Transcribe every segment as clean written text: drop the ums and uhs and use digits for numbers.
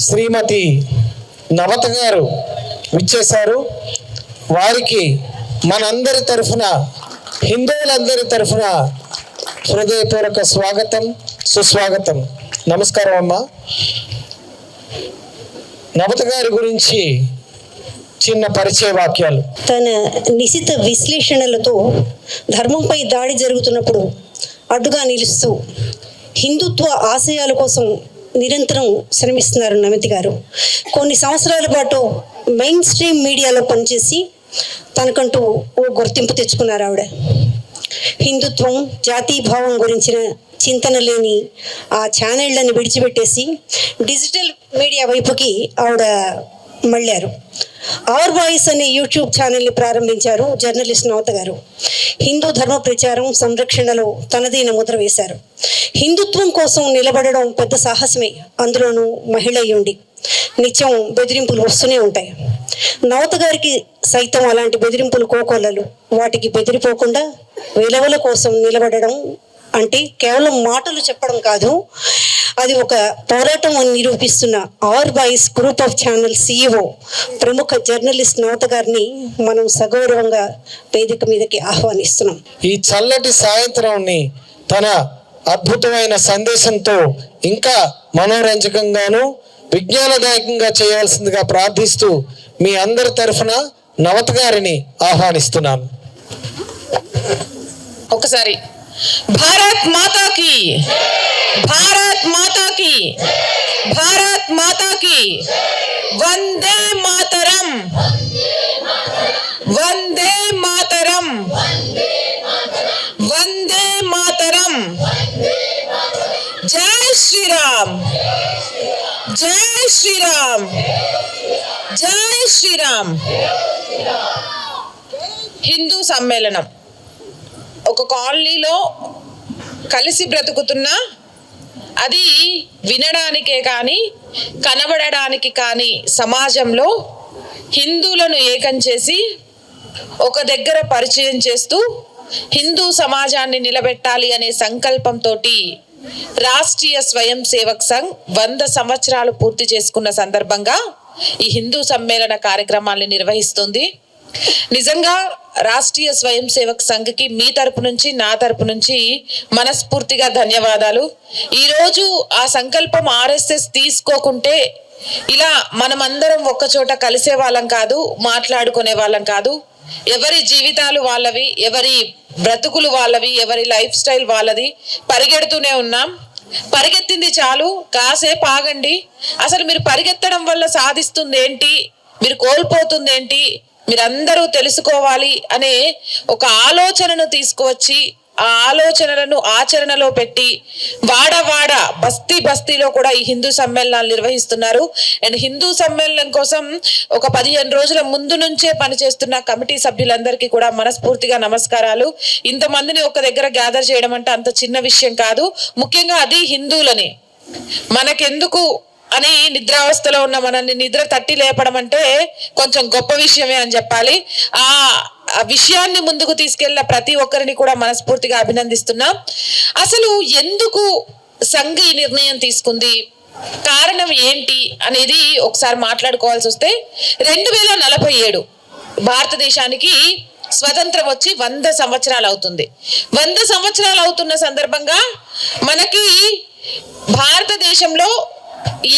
శ్రీమతి నవత గారు విచ్చేశారు. వారికి మనందరి తరఫున, హిందువులందరి తరఫున హృదయపూర్వక స్వాగతం, సుస్వాగతం. నమస్కారం అమ్మా. నవత గారి గురించి చిన్న పరిచయ వాక్యాలు. తన నిశిత విశ్లేషణలతో ధర్మంపై దాడి జరుగుతున్నప్పుడు అడ్డుగా నిలుస్తూ హిందుత్వ ఆశయాల కోసం నిరంతరం శ్రమిస్తున్నారు నమితి గారు. కొన్ని సంవత్సరాల పాటు మెయిన్ స్ట్రీమ్ మీడియాలో పనిచేసి తనకంటూ ఓ గుర్తింపు తెచ్చుకున్నారు ఆవిడ. హిందుత్వం, జాతీయభావం గురించిన చింతన లేని ఆ ఛానళ్లను విడిచిపెట్టేసి డిజిటల్ మీడియా వైపుకి ఆవిడ మళ్ళారు. అవర్ వాయిస్ అనే యూట్యూబ్ ఛానల్ని ప్రారంభించారు జర్నలిస్ట్ నవత గారు. హిందూ ధర్మ ప్రచారం, సంరక్షణలో తనదైన ముద్ర వేశారు. హిందుత్వం కోసం నిలబడడం పెద్ద సాహసమే, అందులోనూ మహిళ అయ్యుండి. నిత్యం బెదిరింపులు వస్తూనే ఉంటాయి. నవత గారికి సైతం అలాంటి బెదిరింపులు కోకొల్లలు. వాటికి బెదిరిపోకుండా విలువల కోసం నిలబడడం అంటే కేవలం మాటలు చెప్పడం కాదు, అది ఒక పోరాటం అని నిరూపిస్తున్న our voice group of channel CEO ప్రముఖ జర్నలిస్ట్ నవత గారిని మనం సగౌరవంగా వేదిక మీదకి ఆహ్వానిస్తున్నాం. ఈ చల్లటి సాయంత్రాన్ని తన అద్భుతమైన సందేశంతో ఇంకా మనోరంజకంగాను విజ్ఞానదాయకంగా చేయవలసిందిగా ప్రార్థిస్తూ మీ అందరి తరఫున నవత గారిని ఆహ్వానిస్తున్నాను. ఒకసారి భారత్ మాతాకి, భారత్ మాతాకి, భారత్ మాతాకి, వందే మాతరం, వందే మాతరం, వందే మాతరం. జై శ్రీరామ్, జై శ్రీరామ్, జై శ్రీరామ్. హిందూ సమ్మేళనం ఒక కాలనీలో కలిసి బ్రతుకుతున్నా అది వినడానికే కానీ కనబడడానికి కానీ సమాజంలో హిందువులను ఏకం చేసి ఒక దగ్గర పరిచయం చేస్తూ హిందూ సమాజాన్ని నిలబెట్టాలి అనే సంకల్పంతో రాష్ట్రీయ స్వయం సేవక్ సంఘ్ 100 సంవత్సరాలు పూర్తి చేసుకున్న సందర్భంగా ఈ హిందూ సమ్మేళన కార్యక్రమాన్ని నిర్వహిస్తుంది. నిజంగా రాష్ట్రీయ స్వయం సేవక్ సంఘ్కి మీ తరపు నుంచి, నా తరపు నుంచి మనస్ఫూర్తిగా ధన్యవాదాలు. ఈరోజు ఆ సంకల్పం RSS తీసుకోకుంటే ఇలా మనమందరం ఒక్కచోట కలిసే వాళ్ళం కాదు, మాట్లాడుకునే వాళ్ళం కాదు. ఎవరి జీవితాలు వాళ్ళవి, ఎవరి బ్రతుకులు వాళ్ళవి, ఎవరి లైఫ్ స్టైల్ వాళ్ళది. పరిగెడుతూనే ఉన్నాం. పరిగెత్తింది చాలు, కాసేపు ఆగండి. అసలు మీరు పరిగెత్తడం వల్ల సాధిస్తుంది ఏంటి, మీరు కోల్పోతుంది ఏంటి, మీరందరూ తెలుసుకోవాలి అనే ఒక ఆలోచనను తీసుకువచ్చి ఆ ఆలోచనలను ఆచరణలో పెట్టి వాడ బస్తీలో కూడా ఈ హిందూ సమ్మేళనాలు నిర్వహిస్తున్నారు. అండ్ హిందూ సమ్మేళనం కోసం ఒక 15 రోజుల ముందు నుంచే పనిచేస్తున్న కమిటీ సభ్యులందరికీ కూడా మనస్ఫూర్తిగా నమస్కారాలు. ఇంతమందిని ఒక దగ్గర గ్యాదర్ చేయడం అంటే అంత చిన్న విషయం కాదు. ముఖ్యంగా అది హిందువులని మనకెందుకు అని నిద్రావస్థలో ఉన్న మనల్ని నిద్ర తట్టి లేపడం అంటే కొంచెం గొప్ప విషయమే అని చెప్పాలి. ఆ విషయాన్ని ముందుకు తీసుకెళ్ళిన ప్రతి ఒక్కరిని కూడా మనస్ఫూర్తిగా అభినందిస్తున్నాం. అసలు ఎందుకు సంఘ్ ఈ నిర్ణయం తీసుకుంది, కారణం ఏంటి అనేది ఒకసారి మాట్లాడుకోవాల్సి వస్తే 2047 భారతదేశానికి స్వతంత్రం వచ్చి 100 సంవత్సరాలు అవుతుంది. 100 సంవత్సరాలు అవుతున్న సందర్భంగా మనకి భారతదేశంలో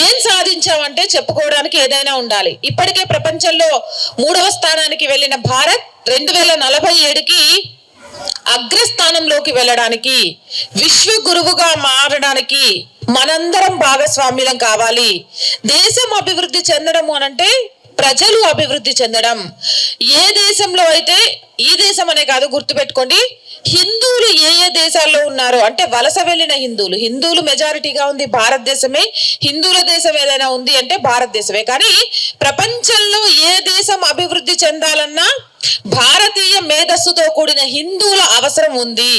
ఏం సాధించామంటే చెప్పుకోవడానికి ఏదైనా ఉండాలి. ఇప్పటికే ప్రపంచంలో 3వ స్థానానికి వెళ్ళిన భారత్ 2047కి అగ్రస్థానంలోకి వెళ్ళడానికి, విశ్వ గురువుగా మారడానికి మనందరం భాగస్వామ్యం కావాలి. దేశం అభివృద్ధి చెందడం అనంటే ప్రజలు అభివృద్ధి చెందడం. ఏ దేశంలో అయితే, ఈ దేశం అనే కాదు, గుర్తుపెట్టుకోండి, హిందువులు ఏ దేశాల్లో ఉన్నారో అంటే వలస వెళ్ళిన హిందువులు మెజారిటీగా ఉంది భారతదేశమే. హిందువుల దేశం ఏదైనా ఉంది అంటే భారతదేశమే. కానీ ప్రపంచంలో ఏ దేశం అభివృద్ధి చెందాలన్నా భారతీయ మేధస్సుతో కూడిన హిందువుల అవసరం ఉంది.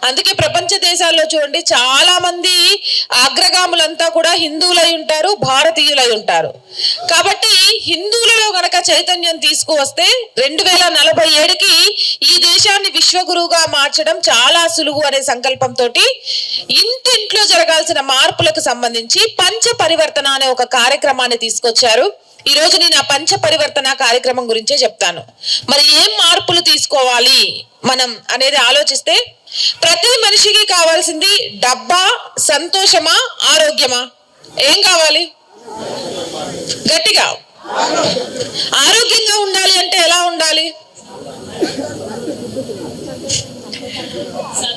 అందుకే ప్రపంచ దేశాల్లో చూడండి, చాలా మంది అగ్రగాములంతా కూడా హిందువులై ఉంటారు, భారతీయులై ఉంటారు. కాబట్టి హిందువులలో గనక చైతన్యం తీసుకువస్తే 2047కి ఈ దేశాన్ని విశ్వగురువుగా మార్చడం చాలా సులువు అనే సంకల్పంతో ఇంటింట్లో జరగాల్సిన మార్పులకు సంబంధించి పంచ పరివర్తన అనే ఒక కార్యక్రమాన్ని తీసుకొచ్చారు. ఈ రోజు నేను ఆ పంచ పరివర్తన కార్యక్రమం గురించే చెప్తాను. మరి ఏం మార్పులు తీసుకోవాలి మనం అనేది ఆలోచిస్తే, ప్రతి మనిషికి కావాల్సింది డబ్బా, సంతోషమా, ఆరోగ్యమా? ఏం కావాలి? గట్టిగా. ఆరోగ్యంగా ఉండాలి అంటే ఎలా ఉండాలి?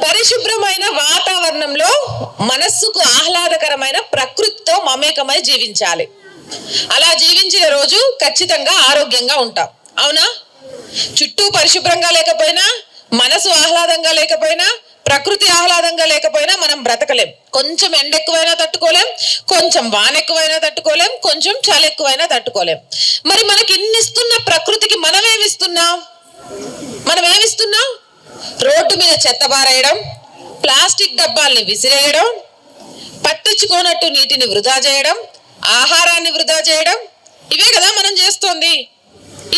పరిశుభ్రమైన వాతావరణంలో మనస్సుకు ఆహ్లాదకరమైన ప్రకృతితో మమేకమై జీవించాలి. అలా జీవించిన రోజు ఖచ్చితంగా ఆరోగ్యంగా ఉంటాం. అవునా? చుట్టూ పరిశుభ్రంగా లేకపోయినా, మనసు ఆహ్లాదంగా లేకపోయినా, ప్రకృతి ఆహ్లాదంగా లేకపోయినా మనం బ్రతకలేం. కొంచెం ఎండ ఎక్కువైనా తట్టుకోలేం, కొంచెం వాన ఎక్కువైనా తట్టుకోలేం, కొంచెం చలి ఎక్కువైనా తట్టుకోలేం. మరి మనకి ఇన్నిస్తున్న ప్రకృతికి మనం ఏమిస్తున్నాం? రోడ్డు మీద చెత్త బారేయడం, ప్లాస్టిక్ డబ్బాల్ని విసిరేయడం, పట్టించుకోనట్టు నీటిని వృధా చేయడం, ఆహారాన్ని వృధా చేయడం, ఇవే కదా మనం చేస్తోంది.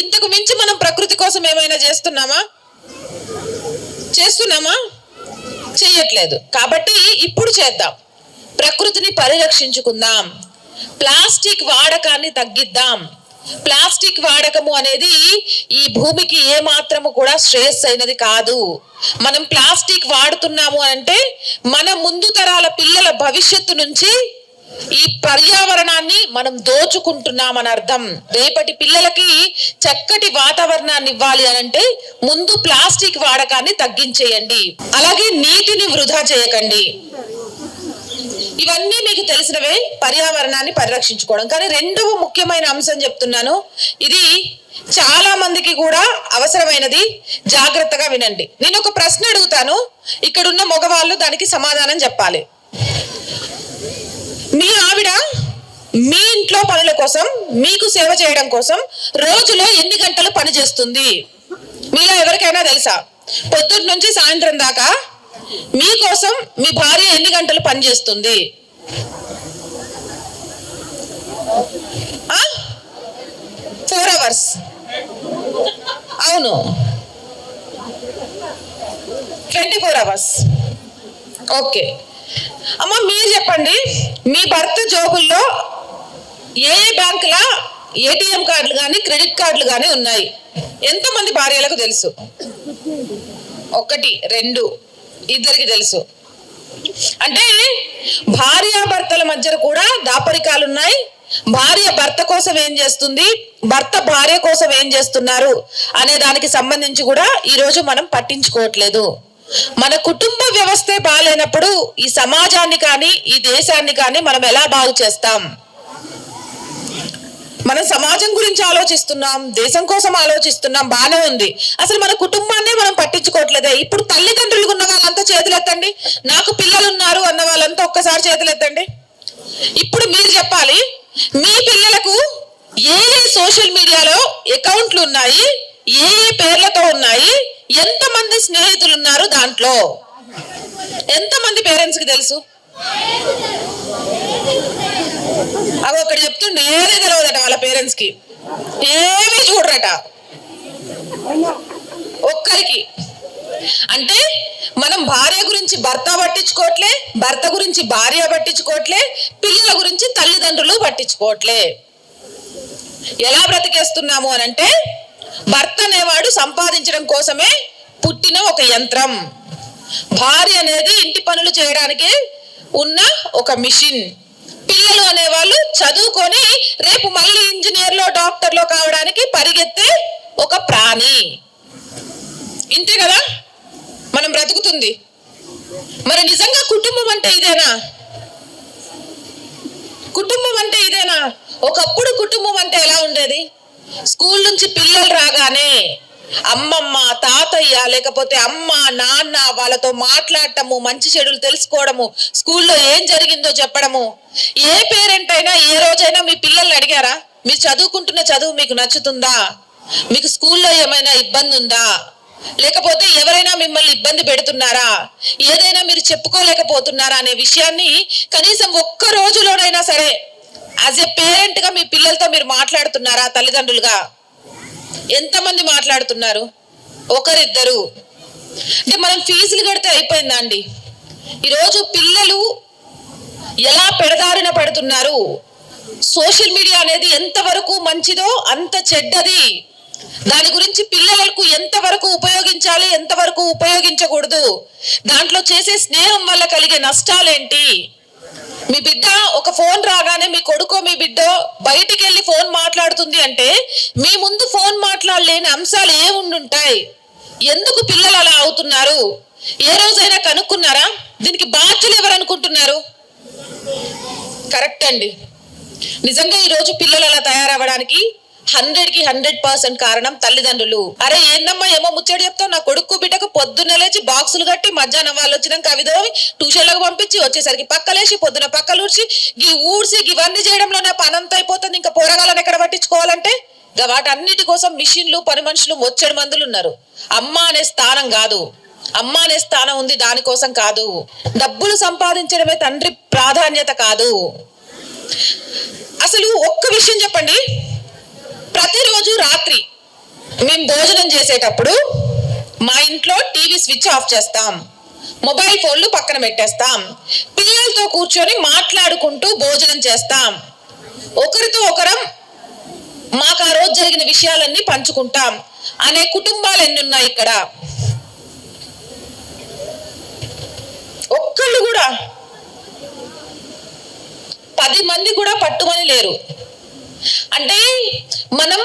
ఇంతకు మించి మనం ప్రకృతి కోసం ఏమైనా చేస్తున్నామా? చేయట్లేదు. కాబట్టి ఇప్పుడు చేద్దాం. ప్రకృతిని పరిరక్షించుకుందాం. ప్లాస్టిక్ వాడకాన్ని తగ్గిద్దాం. ప్లాస్టిక్ వాడకము అనేది ఈ భూమికి ఏ మాత్రము కూడా శ్రేయస్సైనది కాదు. మనం ప్లాస్టిక్ వాడుతున్నాము అంటే మన ముందు తరాల పిల్లల భవిష్యత్తు నుంచి ఈ పర్యావరణాన్ని మనం దోచుకుంటున్నామని అర్థం. రేపటి పిల్లలకి చక్కటి వాతావరణాన్ని ఇవ్వాలి అనంటే ముందు ప్లాస్టిక్ వాడకాన్ని తగ్గించేయండి. అలాగే నీటిని వృధా చేయకండి. ఇవన్నీ మీకు తెలిసినవే, పర్యావరణాన్ని పరిరక్షించుకోవడం. కానీ రెండవ ముఖ్యమైన అంశం చెప్తున్నాను, ఇది చాలా మందికి కూడా అవసరమైనది. జాగ్రత్తగా వినండి. నేను ఒక ప్రశ్న అడుగుతాను, ఇక్కడున్న మగవాళ్ళు దానికి సమాధానం చెప్పాలి. మీ ఆవిడ మీ ఇంట్లో పనుల కోసం, మీకు సేవ చేయడం కోసం రోజులో ఎన్ని గంటలు పని చేస్తుంది? మీలో ఎవరికైనా తెలుసా? పొద్దున్న నుంచి సాయంత్రం దాకా మీకోసం మీ భార్య ఎన్ని గంటలు పని చేస్తుంది? 4 hours. అవును, 24 hours. ఓకే అమ్మ, మీరు చెప్పండి, మీ భర్త జోబుల్లో ఏ బ్యాంకుల ఏటీఎం కార్డులు కానీ క్రెడిట్ కార్డులు కానీ ఉన్నాయి? ఎంతమంది భార్యలకు తెలుసు? 1, 2, ఇద్దరికి తెలుసు. అంటే భార్యాభర్తల మధ్య కూడా దాపరికాలు ఉన్నాయి. భార్య భర్త కోసం ఏం చేస్తుంది, భర్త భార్య కోసం ఏం చేస్తున్నారు అనే దానికి సంబంధించి కూడా ఈరోజు మనం పట్టించుకోవట్లేదు. మన కుటుంబ వ్యవస్థే బాగాలేనప్పుడు ఈ సమాజాన్ని కానీ ఈ దేశాన్ని కానీ మనం ఎలా బాగు చేస్తాం? మనం సమాజం గురించి ఆలోచిస్తున్నాం, దేశం కోసం ఆలోచిస్తున్నాం, బాగానే ఉంది. అసలు మన కుటుంబాన్నే మనం పట్టించుకోవట్లేదే. ఇప్పుడు తల్లిదండ్రులు ఉన్న వాళ్ళంతా చేతులెత్తండి. నాకు పిల్లలు ఉన్నారు అన్న వాళ్ళంతా ఒక్కసారి చేతులెత్తండి. ఇప్పుడు మీరు చెప్పాలి, మీ పిల్లలకు ఏ సోషల్ మీడియాలో అకౌంట్లు ఉన్నాయి, ఏ పేర్లతో ఉన్నాయి, ఎంతమంది స్నేహితులు ఉన్నారు దాంట్లో? ఎంతమంది పేరెంట్స్ కి తెలుసు? అవి ఒకటి చెప్తుండే, ఏది తెలియదట వాళ్ళ పేరెంట్స్ కి, ఏమీ చూడరట ఒక్కరికి. అంటే మనం భార్య గురించి భర్త పట్టించుకోవట్లే, భర్త గురించి భార్య పట్టించుకోవట్లే, పిల్లల గురించి తల్లిదండ్రులు పట్టించుకోవట్లే. ఎలా బ్రతికేస్తున్నాము అనంటే, భర్త అనేవాడు సంపాదించడం కోసమే పుట్టిన ఒక యంత్రం. భార్య అనేది ఇంటి పనులు చేయడానికి ఉన్న ఒక మిషన్. పిల్లలు అనేవాళ్ళు చదువుకొని రేపు మళ్ళీ ఇంజనీర్లో డాక్టర్లో కావడానికి పరిగెత్తే ఒక ప్రాణి. ఇంతే కదా మనం బ్రతుకుతుంది. మరి నిజంగా కుటుంబం అంటే ఇదేనా? కుటుంబం అంటే ఇదేనా? ఒకప్పుడు కుటుంబం అంటే ఎలా ఉండేది? స్కూల్ నుంచి పిల్లలు రాగానే అమ్మమ్మ, తాతయ్య, లేకపోతే అమ్మ, నాన్న వాళ్ళతో మాట్లాడటము, మంచి చెడులు తెలుసుకోవడము, స్కూల్లో ఏం జరిగిందో చెప్పడము. ఏ పేరెంట్ అయినా ఏ రోజైనా మీ పిల్లల్ని అడిగారా, మీరు చదువుకుంటున్న చదువు మీకు నచ్చుతుందా, మీకు స్కూల్లో ఏమైనా ఇబ్బంది ఉందా, లేకపోతే ఎవరైనా మిమ్మల్ని ఇబ్బంది పెడుతున్నారా, ఏదైనా మీరు చెప్పుకోలేకపోతున్నారా అనే విషయాన్ని కనీసం ఒక్క రోజులోనైనా సరే యాజ్ ఏ పేరెంట్ గా మీ పిల్లలతో మీరు మాట్లాడుతున్నారా? తల్లిదండ్రులుగా ఎంతమంది మాట్లాడుతున్నారు? ఒకరిద్దరు. అంటే మనం ఫీజులు కడితే అయిపోయిందా అండి? ఈరోజు పిల్లలు ఎలా పెడదారిన పడుతున్నారు. సోషల్ మీడియా అనేది ఎంతవరకు మంచిదో అంత చెడ్డది. దాని గురించి పిల్లలకు ఎంతవరకు ఉపయోగించాలి, ఎంతవరకు ఉపయోగించకూడదు, దాంట్లో చేసే స్నేహం వల్ల కలిగే నష్టాలేంటి. మీ బిడ్డ ఒక ఫోన్ రాగానే మీ కొడుకో మీ బిడ్డో బయటికి వెళ్ళి ఫోన్ మాట్లాడుతుంది అంటే మీ ముందు ఫోన్ మాట్లాడలేని అంశాలు ఏముండుంటాయి? ఎందుకు పిల్లలు అలా అవుతున్నారు? ఏ రోజైనా కనుక్కున్నారా? దీనికి బాధ్యులు ఎవరు అనుకుంటున్నారు? కరెక్ట్ అండి. నిజంగా ఈరోజు పిల్లలు అలా తయారవ్వడానికి 100కి 100% కారణం తల్లిదండ్రులు. అరే ఏందమ్మా ఏమో ముచ్చడి చెప్తావు, నా కొడుకు బిడ్డకు పొద్దున్న లేచి బాక్సులు కట్టి మధ్యాహ్నం వాళ్ళు వచ్చినాక అవిదోవి ట్యూషన్లకు పంపించి వచ్చేసరికి పక్కలేసి పొద్దున పక్కలు ఊడ్చి ఊడ్చి ఇవన్నీ చేయడంలో నా పని అంతా అయిపోతుంది. ఇంకా పోరగాలను ఎక్కడ పట్టించుకోవాలంటే వాటన్నిటి కోసం మిషన్లు పని మనుషులు వచ్చేడు మందులు ఉన్నారు. అమ్మ అనే స్థానం కాదు, అమ్మ అనే స్థానం ఉంది, దానికోసం కాదు. డబ్బులు సంపాదించడమే తండ్రి ప్రాధాన్యత కాదు. అసలు ఒక్క విషయం చెప్పండి, ప్రతిరోజు రాత్రి మేము భోజనం చేసేటప్పుడు మా ఇంట్లో టీవీ స్విచ్ ఆఫ్ చేస్తాం, మొబైల్ ఫోన్లు పక్కన పెట్టేస్తాం, పిల్లలతో కూర్చొని మాట్లాడుకుంటూ భోజనం చేస్తాం, ఒకరితో ఒకరం మాకు ఆ రోజు జరిగిన విషయాలన్నీ పంచుకుంటాం అనే కుటుంబాలు ఎన్ని ఉన్నాయి ఇక్కడ? ఒక్కళ్ళు కూడా 10 మంది కూడా పట్టుమని లేరు. అంటే మనం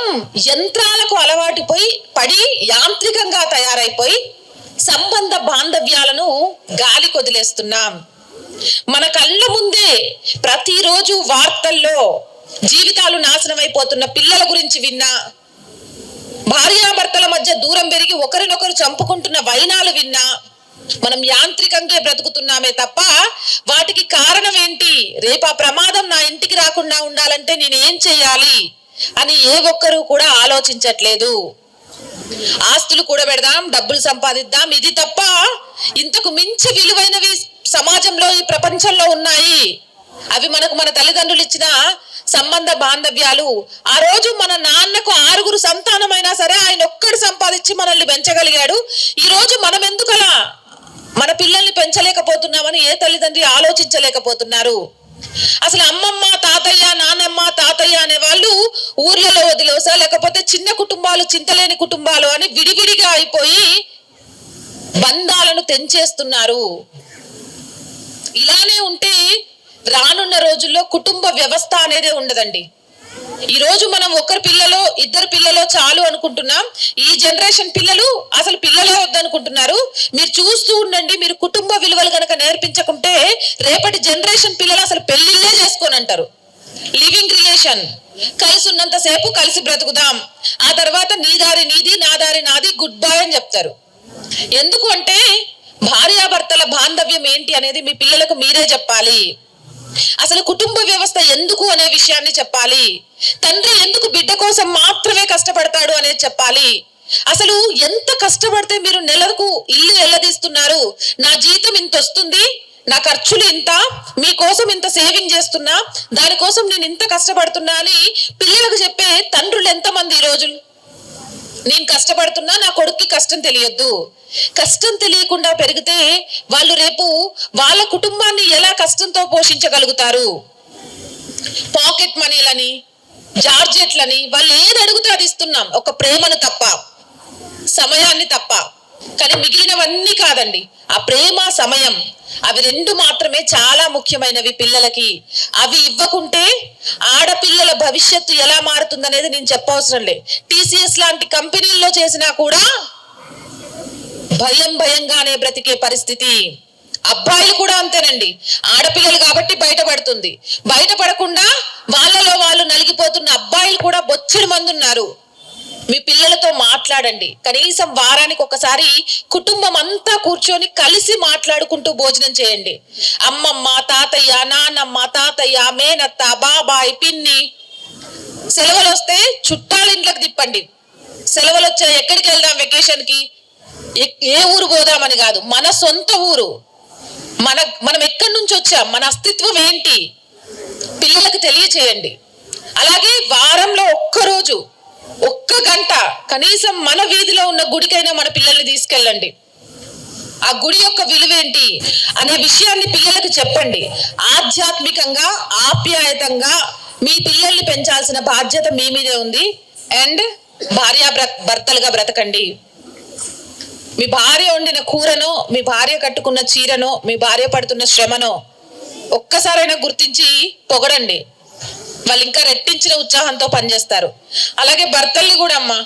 యంత్రాలకు అలవాటుపోయి పడి యాంత్రికంగా తయారైపోయి సంబంధ బాంధవ్యాలను గాలి కొదిలేస్తున్నాం. మన కళ్ళ ముందే ప్రతిరోజు వార్తల్లో జీవితాలు నాశనం అయిపోతున్న పిల్లల గురించి విన్నా, భార్యాభర్తల మధ్య దూరం పెరిగి ఒకరినొకరు చంపుకుంటున్న వైనాలు విన్నా, మనం యాంత్రికంగా బ్రతుకుతున్నామే తప్ప వాటికి కారణం ఏంటి, రేపు ఆ ప్రమాదం నా ఇంటికి రాకుండా ఉండాలంటే నేను ఏం చెయ్యాలి అని ఏ ఒక్కరూ కూడా ఆలోచించట్లేదు. ఆస్తులు కూడబెడదాం, డబ్బులు సంపాదిద్దాం, ఇది తప్ప ఇంతకు మించి విలువైనవి సమాజంలో ఈ ప్రపంచంలో ఉన్నాయి. అవి మనకు మన తల్లిదండ్రులు ఇచ్చిన సంబంధ బాంధవ్యాలు. ఆ రోజు మన నాన్నకు 6 సంతానమైనా సరే ఆయన ఒక్కడు సంపాదించి మనల్ని పెంచగలిగాడు. ఈ రోజు మనం ఎందుకలా మన పిల్లల్ని పెంచలేకపోతున్నామని ఏ తల్లిదండ్రి ఆలోచించలేకపోతున్నారు. అసలు అమ్మమ్మ తాతయ్య, నానమ్మ తాతయ్య అనే వాళ్ళు ఊర్లలో వదిలేసా, లేకపోతే చిన్న కుటుంబాలు చింతలేని కుటుంబాలు అని విడివిడిగా అయిపోయి బంధాలను తెంచేస్తున్నారు. ఇలానే ఉంటే రానున్న రోజుల్లో కుటుంబ వ్యవస్థ అనేదే ఉండదండి. ఈ రోజు మనం ఒకరి పిల్లలో 2 పిల్లలో చాలు అనుకుంటున్నాం. ఈ జనరేషన్ పిల్లలు అసలు పిల్లలే వద్దనుకుంటున్నారు. మీరు చూస్తూ ఉండండి, మీరు కుటుంబ విలువలు కనుక నేర్పించకుంటే రేపటి జనరేషన్ పిల్లలు అసలు పెళ్లిళ్ళే చేసుకోనంటారు. లివింగ్ రిలేషన్, కలిసి ఉన్నంత సేపు కలిసి బ్రతుకుదాం, ఆ తర్వాత నీ దారి నీది, నా దారి నాది, గుడ్ బై అని చెప్తారు. ఎందుకు అంటే భార్యాభర్తల బాంధవ్యం ఏంటి అనేది మీ పిల్లలకు మీరే చెప్పాలి. అసలు కుటుంబ వ్యవస్థ ఎందుకు అనే విషయాన్ని చెప్పాలి. తండ్రి ఎందుకు బిడ్డ కోసం మాత్రమే కష్టపడతాడు అనేది చెప్పాలి. అసలు ఎంత కష్టపడితే మీరు నెలకు ఇల్లు ఎల్లదీస్తున్నారు, నా జీతం ఇంత వస్తుంది, నా ఖర్చులు ఇంత, మీకోసం ఇంత సేవింగ్ చేస్తున్నా, దానికోసం నేను ఇంత కష్టపడుతున్నా అని పిల్లలకు చెప్పే తండ్రులు ఎంతమంది ఈ రోజులు? నేను కష్టపడుతున్నా, నా కొడుక్కి కష్టం తెలియద్దు. కష్టం తెలియకుండా పెరిగితే వాళ్ళు రేపు వాళ్ళ కుటుంబాన్ని ఎలా కష్టంతో పోషించగలుగుతారు? పాకెట్ మనీలని, జార్జెట్లని, వాళ్ళు ఏది అడిగితే అది ఇస్తున్నాం, ఒక ప్రేమను తప్ప, సమయాన్ని తప్ప. కానీ మిగిలినవన్నీ కాదండి. ఆ ప్రేమ, సమయం, అవి 2 మాత్రమే చాలా ముఖ్యమైనవి పిల్లలకి. అవి ఇవ్వకుంటే ఆడపిల్లల భవిష్యత్తు ఎలా మారుతుందనేది నేను చెప్పవసరం లే. TCS లాంటి కంపెనీల్లో చేసినా కూడా భయంగానే బ్రతికే పరిస్థితి. అబ్బాయిలు కూడా అంతేనండి. ఆడపిల్లలు కాబట్టి బయటపడుతుంది, బయటపడకుండా వాళ్ళలో వాళ్ళు నలిగిపోతున్న అబ్బాయిలు కూడా బొచ్చెడు మంది ఉన్నారు. మీ పిల్లలతో మాట్లాడండి. కనీసం వారానికి ఒకసారి కుటుంబం అంతా కూర్చొని కలిసి మాట్లాడుకుంటూ భోజనం చేయండి. అమ్మమ్మ, తాతయ్య, నానమ్మ, తాతయ్య, మేనత్త, బాబాయ్, పిన్ని. సెలవులు వస్తే చుట్టాల ఇంట్లోకి తిప్పండి. సెలవులు వచ్చాయి, ఎక్కడికి వెళ్దాం వెకేషన్కి, ఏ ఊరు పోదామని కాదు, మన సొంత ఊరు, మనం ఎక్కడి నుంచి వచ్చాం, మన అస్తిత్వం ఏంటి పిల్లలకు తెలియచేయండి. అలాగే వారంలో ఒక్కరోజు, ఒక్క గంట కనీసం మన వీధిలో ఉన్న గుడికైనా మన పిల్లల్ని తీసుకెళ్ళండి. ఆ గుడి యొక్క విలువేంటి అనే విషయాన్ని పిల్లలకు చెప్పండి. ఆధ్యాత్మికంగా, ఆప్యాయతంగా మీ పిల్లల్ని పెంచాల్సిన బాధ్యత మీ మీదే ఉంది. అండ్ భర్తలుగా బ్రతకండి. మీ భార్య వండిన కూరనో, మీ భార్య కట్టుకున్న చీరనో, మీ భార్య పడుతున్న శ్రమనో ఒక్కసారైనా గుర్తించి పొగడండి. వాళ్ళు ఇంకా రెట్టించిన ఉత్సాహంతో పనిచేస్తారు. అలాగే భర్తల్ని కూడా అమ్మా,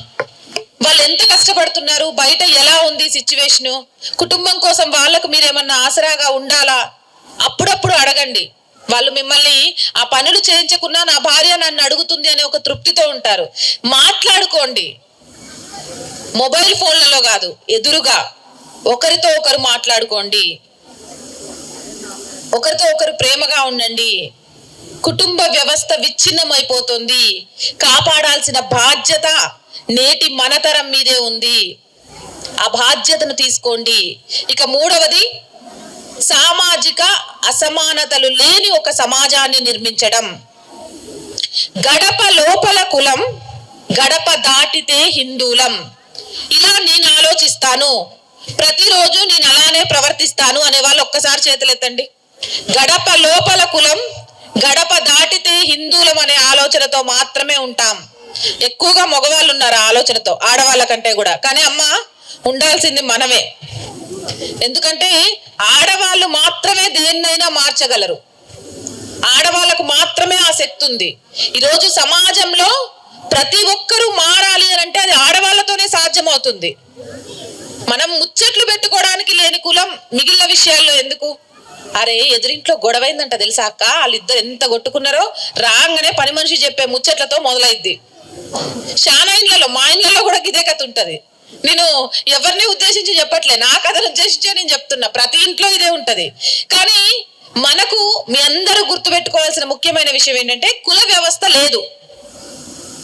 వాళ్ళు ఎంత కష్టపడుతున్నారు, బయట ఎలా ఉంది సిచ్యువేషను, కుటుంబం కోసం వాళ్ళకు మీరేమన్నా ఆసరాగా ఉండాలా, అప్పుడప్పుడు అడగండి. వాళ్ళు మిమ్మల్ని ఆ పనులు చేయించకున్నా నా భార్య నన్ను అడుగుతుంది అనే ఒక తృప్తితో ఉంటారు. మాట్లాడుకోండి, మొబైల్ ఫోన్లలో కాదు, ఎదురుగా ఒకరితో ఒకరు మాట్లాడుకోండి, ఒకరితో ఒకరు ప్రేమగా ఉండండి. కుటుంబ వ్యవస్థ విచ్ఛిన్నమైపోతుంది. కాపాడాల్సిన బాధ్యత నేటి మనతరం మీదే ఉంది. ఆ బాధ్యతను తీసుకోండి. ఇక మూడవది, సామాజిక అసమానతలు లేని ఒక సమాజాన్ని నిర్మించడం. గడప లోపల కులం, గడప దాటితే హిందూలం. ఇలా నేను ఆలోచిస్తాను, ప్రతిరోజు నేను అలానే ప్రవర్తిస్తాను అనే వాళ్ళు ఒక్కసారి చేతులెత్తండి. గడప లోపల కులం, గడప దాటితే హిందూలం అనే ఆలోచనతో మాత్రమే ఉంటాం. ఎక్కువగా మగవాళ్ళు ఉన్నారు ఆలోచనతో, ఆడవాళ్ళ కంటే కూడా. కానీ అమ్మ, ఉండాల్సింది మనమే. ఎందుకంటే ఆడవాళ్ళు మాత్రమే దేన్నైనా మార్చగలరు. ఆడవాళ్ళకు మాత్రమే ఆ శక్తి ఉంది. ఈరోజు సమాజంలో ప్రతి ఒక్కరూ మారాలి అని అంటే అది ఆడవాళ్ళతోనే సాధ్యమవుతుంది. మనం ముచ్చట్లు పెట్టుకోవడానికి లేని కులం మిగిలిన విషయాల్లో ఎందుకు? అరే, ఎదురింట్లో గొడవైందంట తెలుసా అక్క, వాళ్ళిద్దరు ఎంత కొట్టుకున్నారో రాగానే పని మనిషి చెప్పే ముచ్చట్లతో మొదలైద్ది. చాలా ఇండ్లలో, మా ఇండ్లలో కూడా ఇదే కథ ఉంటది. నేను ఎవరిని ఉద్దేశించి చెప్పట్లే, నా కథను ఉద్దేశించే నేను చెప్తున్నా. ప్రతి ఇంట్లో ఇదే ఉంటది. కానీ మనకు మీ అందరూ గుర్తుపెట్టుకోవాల్సిన ముఖ్యమైన విషయం ఏంటంటే, కుల వ్యవస్థ లేదు,